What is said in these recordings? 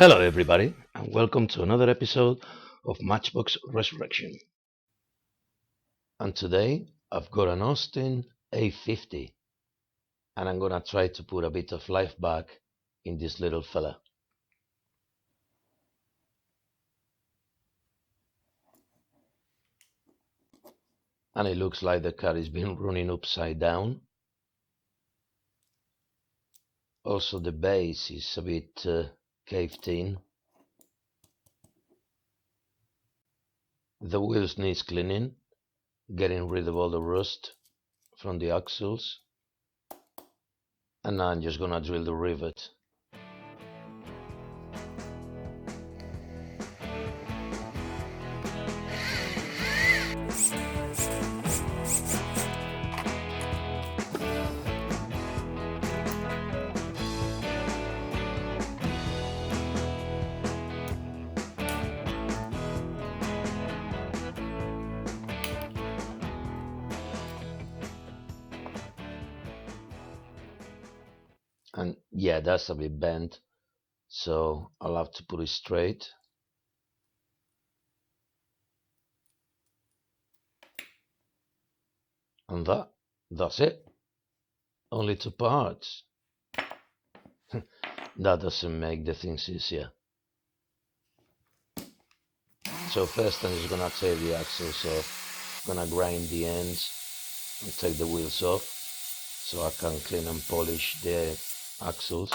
Hello, everybody, and welcome to another episode of Matchbox Resurrection. And today I've got an Austin A50, and I'm gonna try to put a bit of life back in this little fella. And it looks like the car is being running upside down. Also, the base is a bit caved in. The wheels needs cleaning, getting rid of all the rust from the axles. And now I'm just gonna drill the rivet. And yeah, that's a bit bent, so I'll have to put it straight. And that's it. Only two parts. That doesn't make the things easier. So first I'm just gonna take the axles off, gonna grind the ends and take the wheels off so I can clean and polish the axles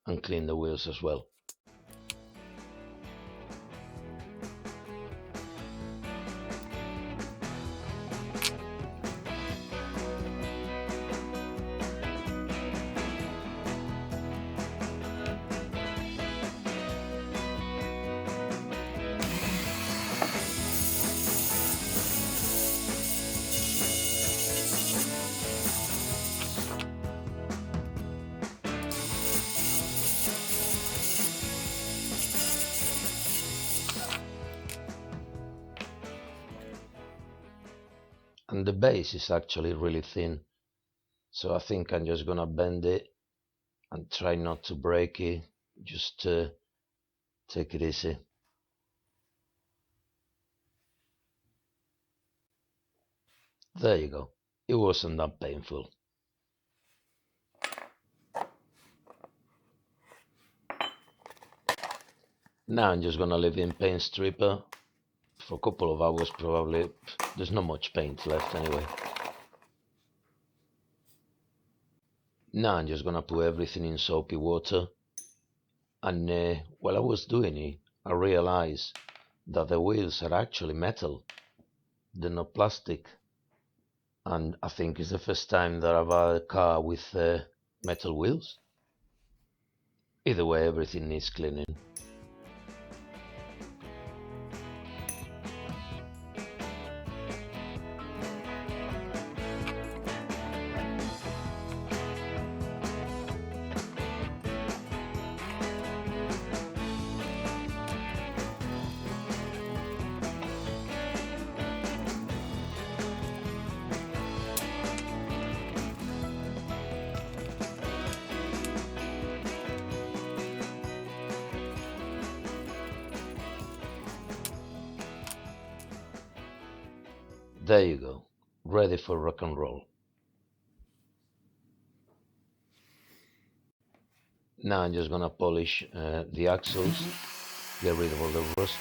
and clean the wheels as well. And the base is actually really thin, so I think I'm just gonna bend it and try not to break it, just take it easy. There you go. It wasn't that painful. Now I'm just gonna leave in paint stripper for a couple of hours probably. There's not much paint left anyway. Now I'm just gonna put everything in soapy water, and while I was doing it I realized that the wheels are actually metal, they're not plastic, and I think it's the first time that I've had a car with metal wheels. Either way, everything needs cleaning. There you go, ready for rock and roll. Now I'm just gonna polish the axles, get rid of all the rust.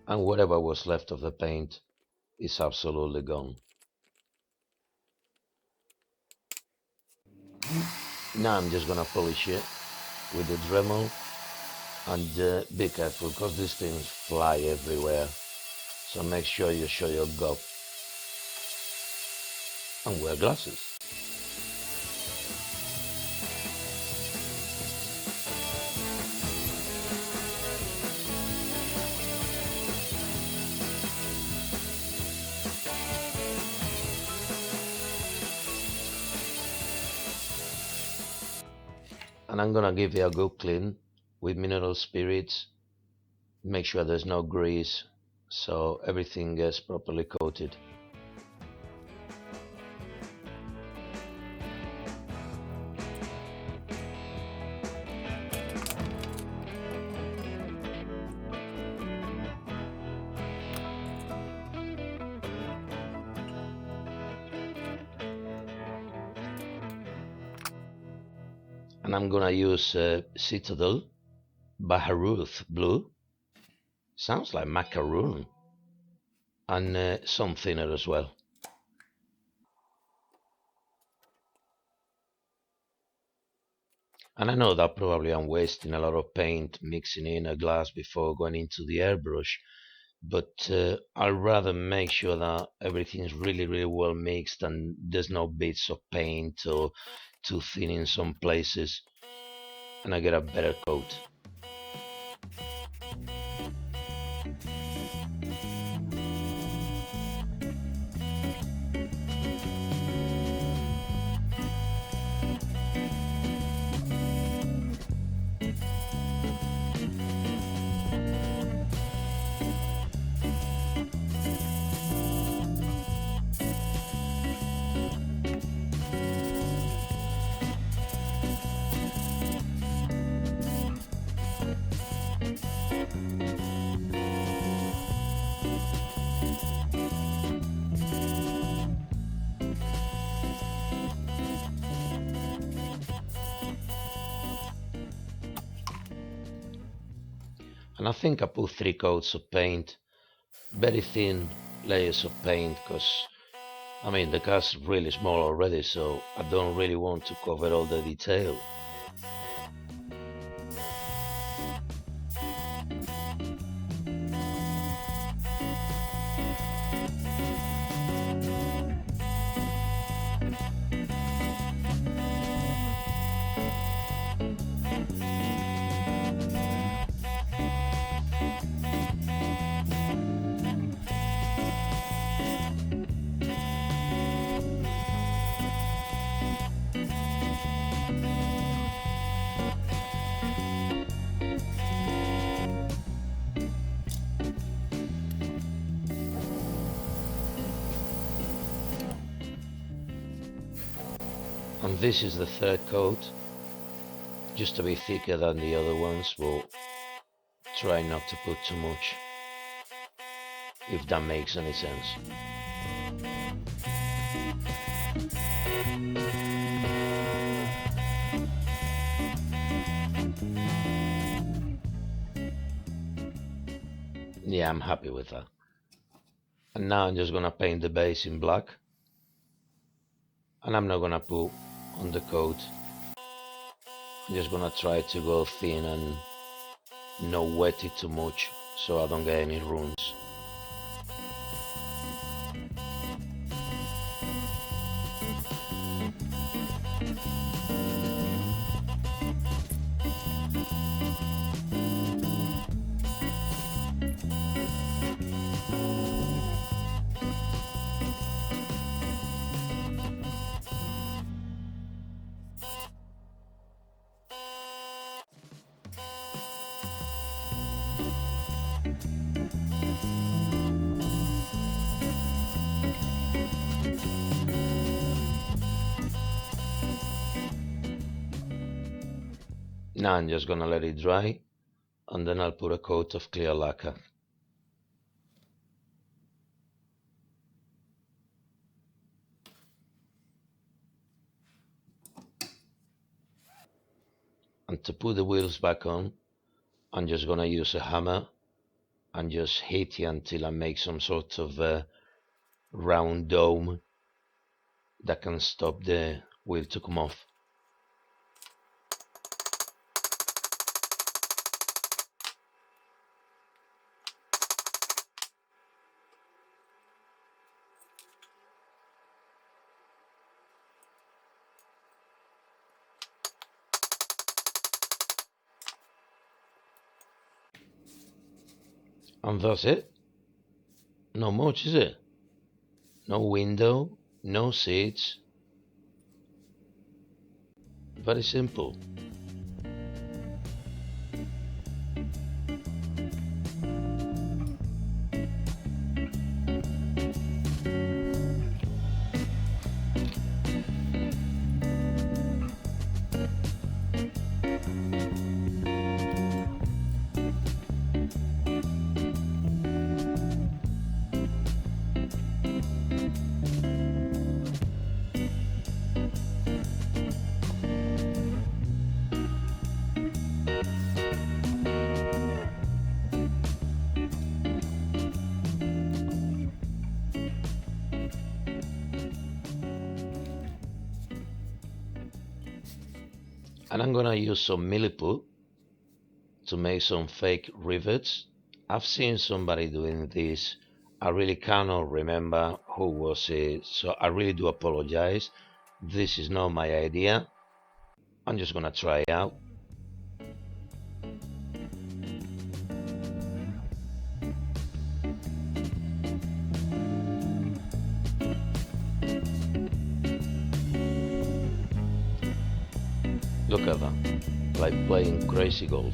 And whatever was left of the paint is absolutely gone. Now I'm just gonna polish it with the Dremel, and be careful because these things fly everywhere, so make sure you show your gov and wear glasses. And I'm gonna give it a good clean with mineral spirits. Make sure there's no grease, so everything gets properly coated. And I'm gonna use Citadel Baharuth Blue. Sounds like macaroon. And some thinner as well. And I know that probably I'm wasting a lot of paint mixing in a glass before going into the airbrush, but I'd rather make sure that everything's really well mixed and there's no bits of paint or too thin in some places, and I get a better coat. And I think I put 3 coats of paint, very thin layers of paint, because I mean the car's really small already, so I don't really want to cover all the detail. And this is the 3rd coat, just a bit thicker than the other ones, but try not to put too much, if that makes any sense. Yeah, I'm happy with that. And now I'm just gonna paint the base in black, and I'm not gonna put on the coat. I'm just gonna try to go thin and not wet it too much so I don't get any runs. Now I'm just gonna let it dry, and then I'll put a coat of clear lacquer. And to put the wheels back on, I'm just gonna use a hammer and just hit it until I make some sort of round dome that can stop the wheel to come off. And that's it. Not much, is it? No window, no seats. Very simple. And I'm gonna use some milliput to make some fake rivets. I've seen somebody doing this. I really cannot remember who was it, so I really do apologize. This is not my idea. I'm just gonna try it out. Look at that, like playing crazy golf.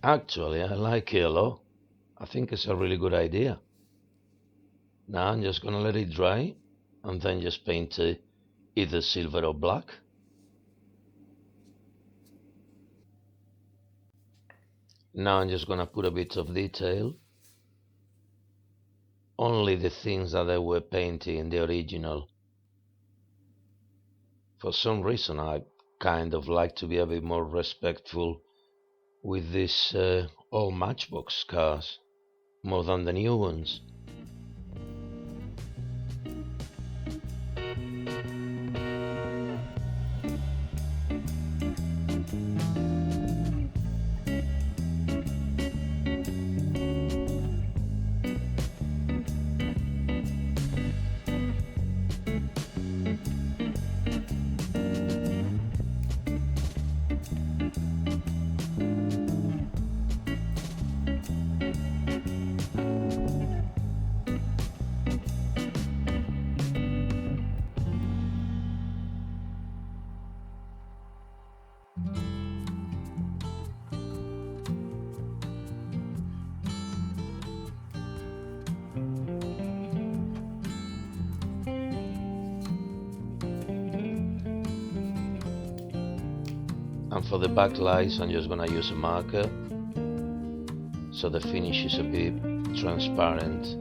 Actually, I like it a lot. I think it's a really good idea. Now I'm just gonna let it dry and then just paint it either silver or black. Now I'm just gonna put a bit of detail. Only the things that they were painting in the original. For some reason I kind of like to be a bit more respectful with these old Matchbox cars more than the new ones. And for the backlights, I'm just gonna use a marker so the finish is a bit transparent.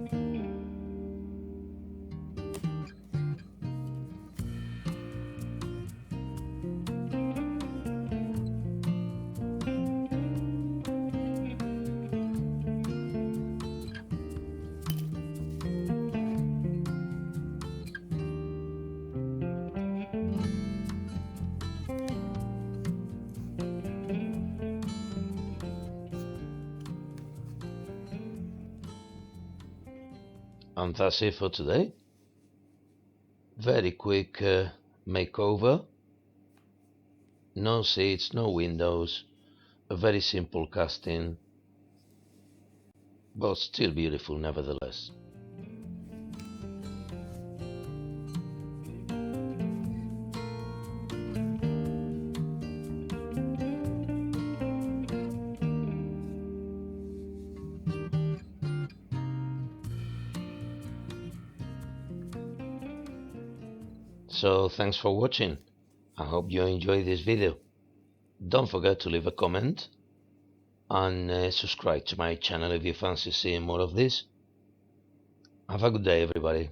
And that's it for today. Very quick makeover. No seats, no windows, a very simple casting, but still beautiful nevertheless. So thanks for watching. I hope you enjoyed this video. Don't forget to leave a comment and subscribe to my channel if you fancy seeing more of this. Have a good day, everybody.